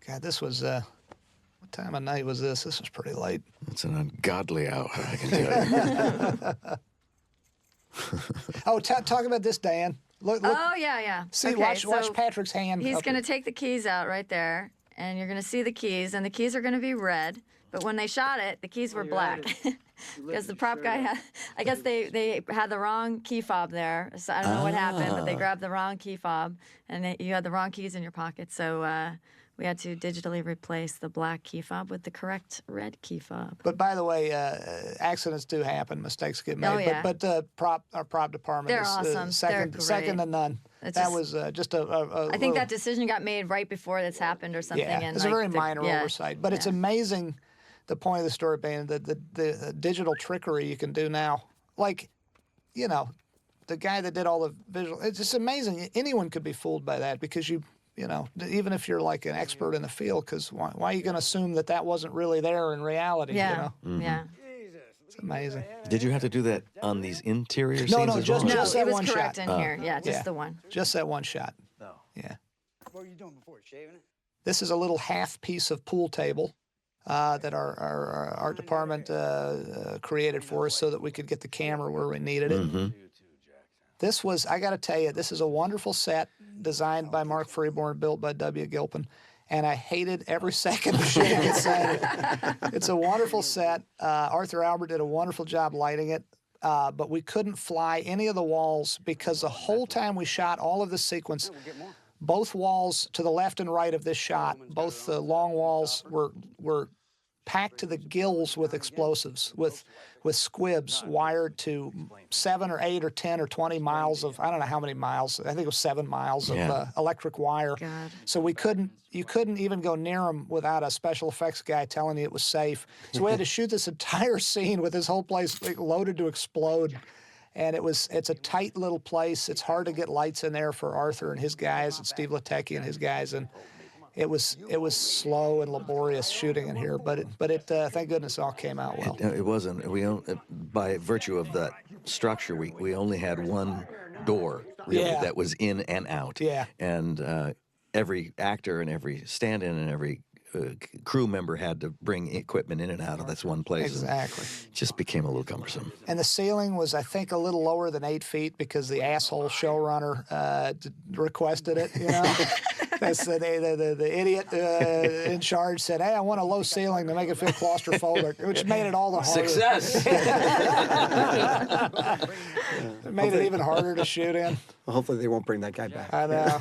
God, this was, what time of night was this? This was pretty late. It's an ungodly hour, I can tell you. Oh, talk about this, Dan. Look. Oh yeah. See, Okay, watch so Patrick's hand. He's up going to take the keys out right there, and you're going to see the keys, and the keys are going to be red. But when they shot it, the keys were black. Because the prop guy had, I guess they had the wrong key fob there. So I don't know what happened, but they grabbed the wrong key fob, and you had the wrong keys in your pocket. So we had to digitally replace the black key fob with the correct red key fob. But by the way, accidents do happen, mistakes get made. Oh, yeah. But our prop department They're is awesome. second They're to great. none. It's That just- was just a I think that decision got made right before this happened or something. yeah, and it's a like very the- minor yeah, oversight. But it's yeah. amazing, the point of the story being that the digital trickery you can do now. Like, you know, the guy that did all the visual, it's just amazing. Anyone could be fooled by that because you know, even if you're like an expert in the field, because why are you going to assume that wasn't really there in reality? Yeah, You know? yeah. It's amazing. Did you have to do that on these interior scenes No, as just- well? No, just it that was one correct shot. in here. Yeah, just Yeah. the one. Just that one shot. No. Yeah. What were you doing before? Shaving it? This is a little half piece of pool table that our art department created for us so that we could get the camera where we needed it. This was, I got to tell you, this is a wonderful set designed by Mark Freeborn, built by W. Gilpin, and I hated every second of shooting inside it. It's a wonderful set. Arthur Albert did a wonderful job lighting it, but we couldn't fly any of the walls because the whole time we shot all of this sequence, both walls to the left and right of this shot, both long walls were packed to the gills with explosives, with squibs wired to 7 or 8 or 10 or 20 miles of, I don't know how many miles, I think it was 7 miles of electric wire. God. So you couldn't even go near them without a special effects guy telling you it was safe. So we had to shoot this entire scene with this whole place loaded to explode. And it's a tight little place. It's hard to get lights in there for Arthur and his guys and Steve Latecki and his guys. And it was slow and laborious shooting in here, but it thank goodness all came out well. It wasn't. By virtue of that structure, we only had one door really that was in and out. Yeah. And every actor and every stand-in and every crew member had to bring equipment in and out of this one place. Exactly. It just became a little cumbersome. And the ceiling was, I think, a little lower than 8 feet because the asshole showrunner requested it. You know, that's the idiot in charge said, "Hey, I want a low ceiling to make it feel claustrophobic," which made it all the harder. Success. It made it even harder to shoot in. Well, hopefully they won't bring that guy back. I know.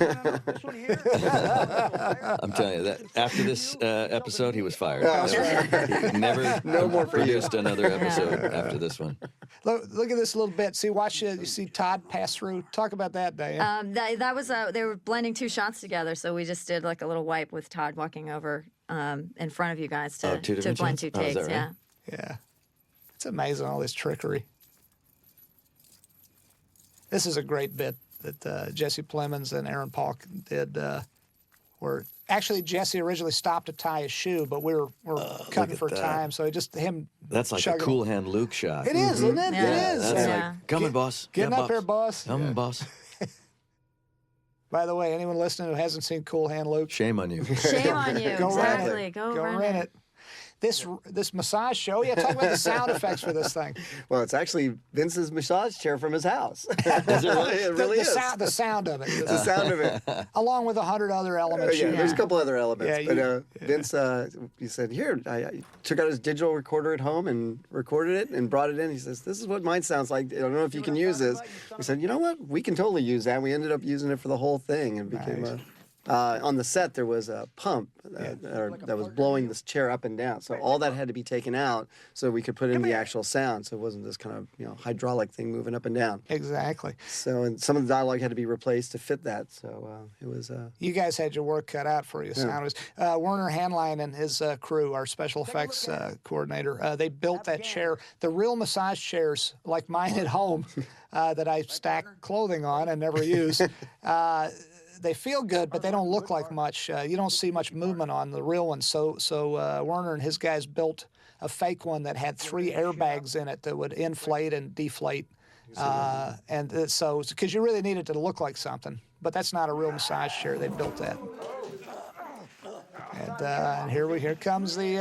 I'm telling you that after this episode, he was fired. That's right. He never No more for you. produced another episode after this one. Look at this little bit. See, watch you see Todd pass through. Talk about that, Diane. That was they were blending 2 shots together, so we just did like a little wipe with Todd walking over in front of you guys to different blend shots? 2 Oh, is takes. that right? Yeah. It's amazing, all this trickery. This is a great bit that Jesse Plemons and Aaron Paul did. Where actually Jesse originally stopped to tie his shoe, but we're cutting for time, so just him. That's like a chugging. Cool Hand Luke shot. It is, isn't it? Yeah. It is. That's Yeah. like, coming, boss. Getting Yeah, up here, boss. Coming, boss. By the way, anyone listening who hasn't seen Cool Hand Luke, Shame on you. Shame on you. Go rent exactly. it. Go Go rent rent it. it. This massage show, talk about the sound effects for this thing. Well, it's actually Vince's massage chair from his house. It really is. The sound of it, The sound of it. along with 100 other elements. Yeah, you- there's a couple other elements. Yeah, but Vince, he said, here, I took out his digital recorder at home and recorded it and brought it in. He says, this is what mine sounds like. I don't know if you can use this. We said, you know what? We can totally use that. We ended up using it for the whole thing and became Nice. on the set, there was a pump that was blowing this chair up and down. So all that had to be taken out so we could put in the actual sound. So it wasn't this kind of hydraulic thing moving up and down. Exactly. So and some of the dialogue had to be replaced to fit that. So it was. You guys had your work cut out for you. Sound was Werner Hanline and his crew, our special effects coordinator. They built that chair. The real massage chairs, like mine at home, that I stack clothing on and never use. They feel good, but they don't look like much. You don't see much movement on the real ones. So Werner and his guys built a fake one that had 3 airbags in it that would inflate and deflate. So, because you really need it to look like something. But that's not a real massage chair. They built that. And here comes the,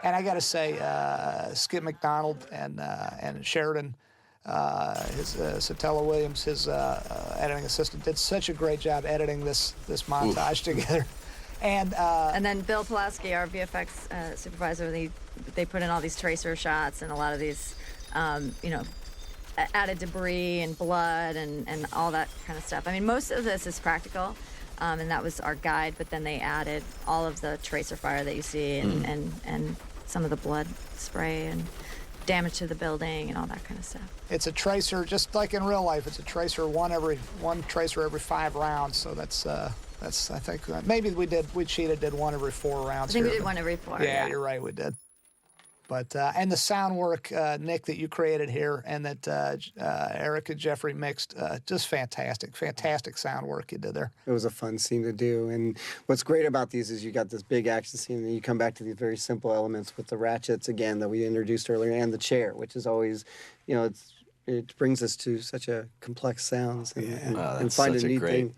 and I got to say, Skip McDonald and Sheridan. His Satella Williams, his editing assistant, did such a great job editing this montage together. And then Bill Pulaski, our VFX supervisor, they put in all these tracer shots and a lot of these, added debris and blood and all that kind of stuff. I mean, most of this is practical, and that was our guide. But then they added all of the tracer fire that you see and some of the blood spray and damage to the building and all that kind of stuff. It's a tracer, just like in real life. It's a tracer one tracer every 5 rounds. So that's I think maybe we did one every 4 rounds. I think here, we did but- one every 4. Yeah, you're right, we did. But and the sound work, Nick, that you created here, and that Eric and Jeffrey mixed, just fantastic sound work you did there. It was a fun scene to do. And what's great about these is you got this big action scene, and then you come back to these very simple elements with the ratchets again that we introduced earlier, and the chair, which is always, it brings us to such a complex sounds and find a neat thing.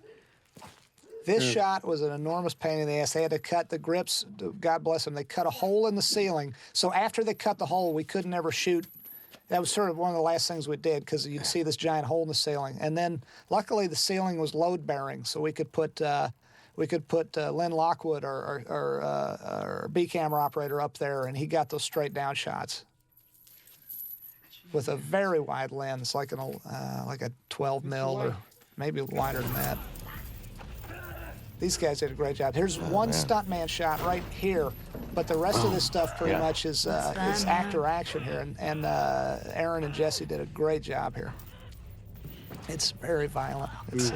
This shot was an enormous pain in the ass. They had to cut the grips. God bless them. They cut a hole in the ceiling. So after they cut the hole, we couldn't ever shoot. That was sort of one of the last things we did because you'd see this giant hole in the ceiling. And then luckily the ceiling was load bearing, so we could put Lynn Lockwood, our B camera operator, up there, and he got those straight down shots with a very wide lens, like a 12 mil or maybe wider than that. These guys did a great job. Here's one stuntman shot right here, but the rest of this stuff pretty much is actor action here, and Aaron and Jesse did a great job here. It's very violent. It's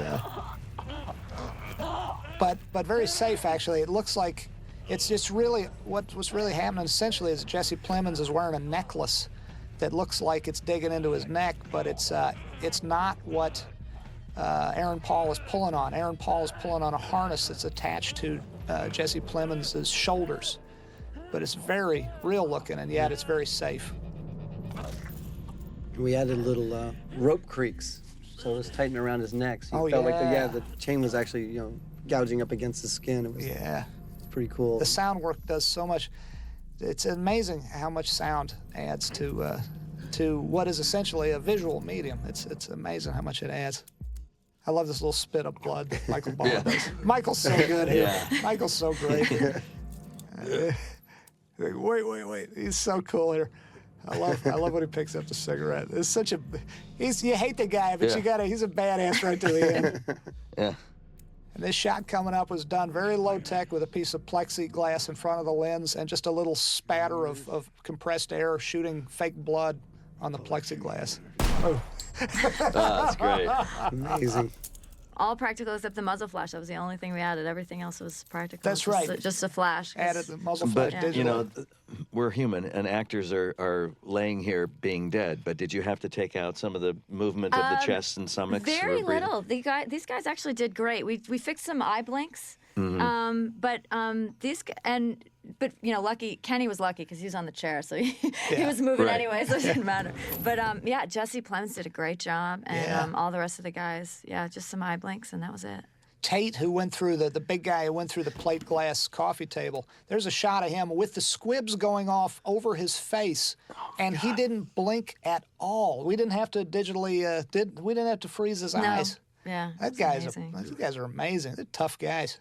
but very safe actually. It looks like it's just really what's really happening essentially is Jesse Plemons is wearing a necklace that looks like it's digging into his neck, but it's not what Aaron Paul is pulling on. Aaron Paul is pulling on a harness that's attached to Jesse Plemons' shoulders. But it's very real looking, and yet it's very safe. We added little rope creaks, so it was tightening around his neck. So you felt like the chain was actually, gouging up against his skin. It was pretty cool. The sound work does so much. It's amazing how much sound adds to what is essentially a visual medium. It's amazing how much it adds. I love this little spit of blood that Michael Ball does. Michael's so good here. Michael's so great. Wait. He's so cool here. I love when he picks up the cigarette. It's such a you hate the guy, but he's a badass right to the end. Yeah. And this shot coming up was done very low tech with a piece of plexiglass in front of the lens and just a little spatter of compressed air shooting fake blood on the plexiglass. Oh. That's great. Amazing. All practical except the muzzle flash. That was the only thing we added. Everything else was practical. That's right. Just a flash. Added the muzzle flash digital. We're human, and actors are laying here being dead. But did you have to take out some of the movement of the chest and stomachs? Very little. These guys actually did great. We fixed some eye blinks. But lucky Kenny was lucky because he was on the chair, so he was moving anyway, so it didn't matter. But Jesse Plemons did a great job, and all the rest of the guys, just some eye blinks, and that was it. Tate, who went through the big guy who went through the plate glass coffee table, there's a shot of him with the squibs going off over his face, and he didn't blink at all. We didn't have to digitally we didn't have to freeze his eyes. Yeah, those guys are amazing. They're tough guys.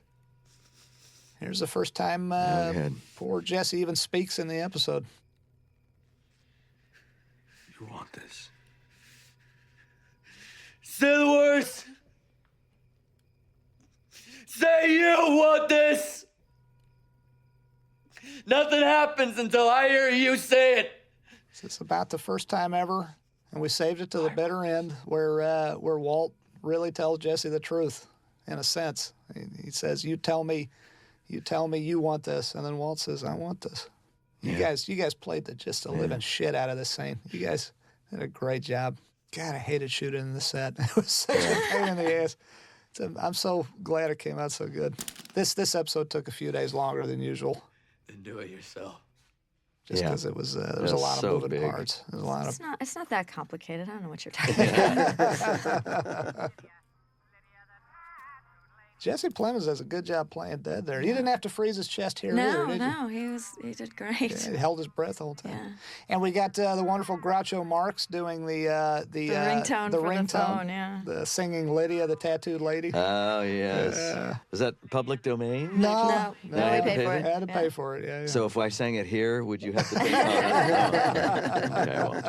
Here's the first time poor Jesse even speaks in the episode. You want this? Say the words. Say you want this. Nothing happens until I hear you say it. It's about the first time ever, and we saved it to the bitter end where Walt really tells Jesse the truth, in a sense. He says, you tell me you want this, and then Walt says, I want this. You guys played the living shit out of this scene. You guys did a great job. God, I hated shooting in the set. It was such a pain in the ass. I'm so glad it came out so good. This episode took a few days longer than usual. Then do it yourself. Just because it was there was a lot of moving parts. There's a lot It's not that complicated. I don't know what you're talking about. Jesse Plemons does a good job playing dead there. He didn't have to freeze his chest here either, did you? He did great. Yeah, he held his breath the whole time. Yeah. And we got the wonderful Groucho Marx doing the ringtone the for ringtone, the phone, yeah. The singing Lydia, the tattooed lady. Oh, yes. Is that public domain? No, we paid for it. I had to pay for it, yeah. So if I sang it here, would you have to pay? Okay, I won't.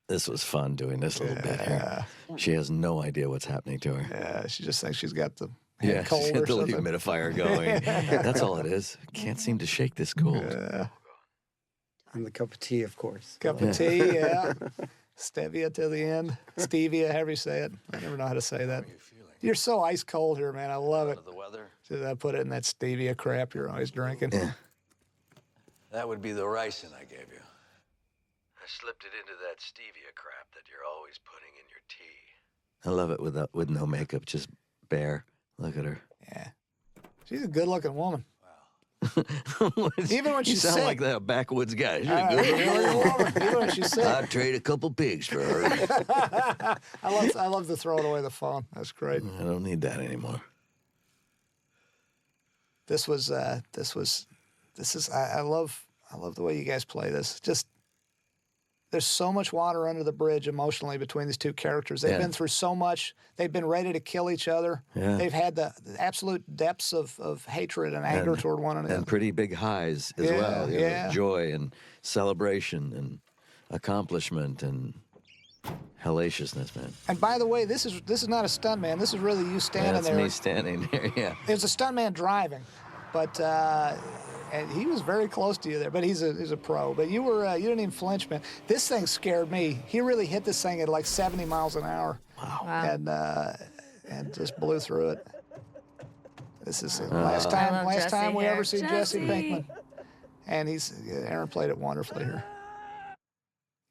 This was fun doing this little bit here. She has no idea what's happening to her. Yeah, she just thinks she's got the she's cold got or the something. humidifier going. That's all it is. Can't seem to shake this cold. And the cup of tea, of course. Cup of tea, Stevia to the end. Stevia, however you say it. I never know how to say that. You're so ice cold here, man. I love it. The weather. Should I put it in that stevia crap you're always drinking? Yeah. That would be the ricin I gave you. I slipped it into that stevia crap that you're always putting in your tea. I love it with no makeup, just bare. Look at her. Yeah. She's a good-looking woman. Even when she's you sound sick. like that backwoods guy. She's a good woman. Even when she's sick. I'd trade a couple pigs for her. I love to throw away the phone. That's great. I don't need that anymore. This is I love the way you guys play this. Just there's so much water under the bridge emotionally between these two characters. They've been through so much. They've been ready to kill each other. Yeah. They've had the absolute depths of hatred and anger toward one another. And pretty big highs as well. You know, joy and celebration and accomplishment and Hellaciousness, man. And by the way, this is not a stunt man. This is really you standing That's there. me standing there, yeah. It was a stunt man driving, but and he was very close to you there. But he's a pro. But you didn't even flinch, man. This thing scared me. He really hit this thing at like 70 miles an hour. Wow. And just blew through it. This is the last time we ever see Jesse Pinkman. And Aaron played it wonderfully here.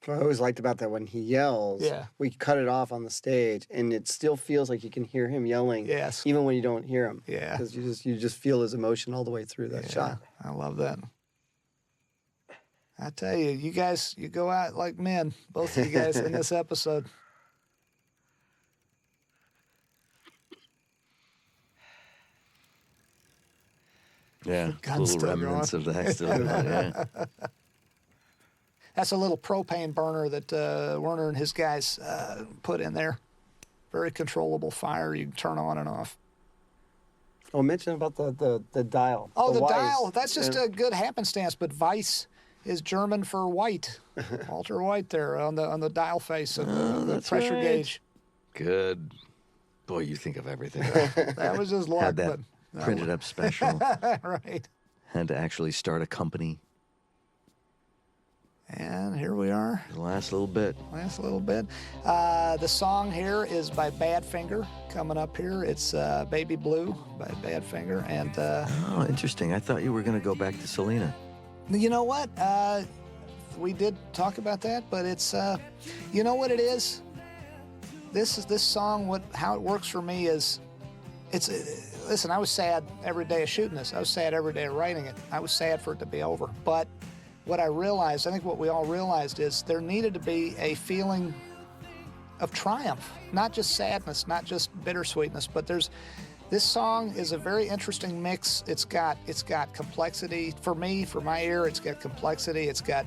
What I always liked about that, when he yells, we cut it off on the stage, and it still feels like you can hear him yelling, even when you don't hear him. Yeah. Because you just feel his emotion all the way through that shot. I love that. I tell you, you guys, you go out like men, both of you guys in this episode. Yeah, Gun's little still remnants going. of that still going, yeah. That's a little propane burner that Werner and his guys put in there. Very controllable fire you can turn on and off. Oh, mention about the dial. Oh, the Weiss. dial. That's just a good happenstance, but Weiss is German for white. Walter White there on the dial face of the pressure gauge. Good. Boy, you think of everything. That was just luck. Had that but, printed up special. Right. Had to actually start a company. And here we are. The last little bit. The song here is by Badfinger. Coming up here, it's Baby Blue by Badfinger. And oh, interesting. I thought you were going to go back to Selena. you know what? We did talk about that, but it's you know what it is? This song, how it works for me is listen, I was sad every day of shooting this. I was sad every day of writing it. I was sad for it to be over. But what I realized, I think what we all realized, is there needed to be a feeling of triumph, not just sadness, not just bittersweetness, but this song is a very interesting mix. It's got complexity for me, for my ear. It's got complexity. It's got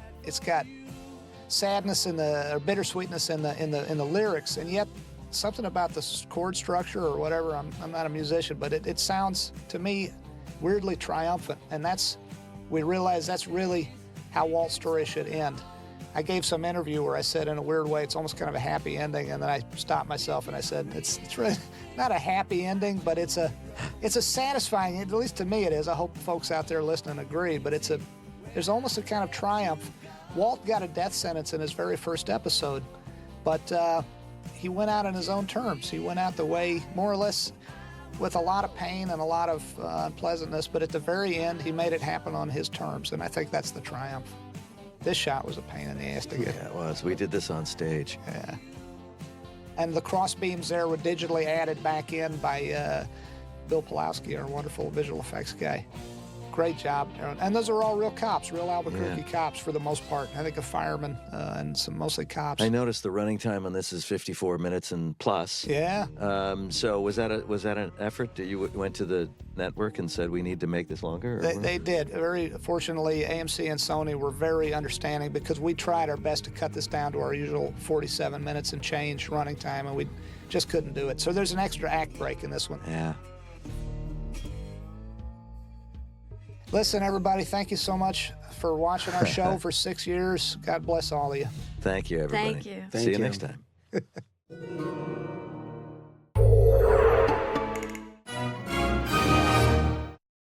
sadness or bittersweetness in the lyrics, and yet something about the chord structure or whatever. I'm not a musician, but it sounds to me weirdly triumphant, and we realize that's really how Walt's story should end. I gave some interview where I said, in a weird way, it's almost kind of a happy ending, and then I stopped myself and I said, it's really not a happy ending, but it's a satisfying, at least to me it is. I hope folks out there listening agree, but there's almost a kind of triumph. Walt got a death sentence in his very first episode, but he went out on his own terms. He went out the way, more or less, with a lot of pain and a lot of unpleasantness, but at the very end, he made it happen on his terms, and I think that's the triumph. This shot was a pain in the ass to get. Yeah, it was. We did this on stage. Yeah. And the cross beams there were digitally added back in by Bill Pulowski, our wonderful visual effects guy. Great job, Aaron. And those are all real cops, real Albuquerque cops for the most part. I think a fireman and some mostly cops. I noticed the running time on this is 54 minutes and plus. Yeah. So was that an effort? You went to the network and said we need to make this longer? They did. Very fortunately, AMC and Sony were very understanding, because we tried our best to cut this down to our usual 47 minutes and change running time, and we just couldn't do it. So there's an extra act break in this one. Yeah. Listen, everybody, thank you so much for watching our show for 6 years. God bless all of you. Thank you, everybody. Thank you. See you next time.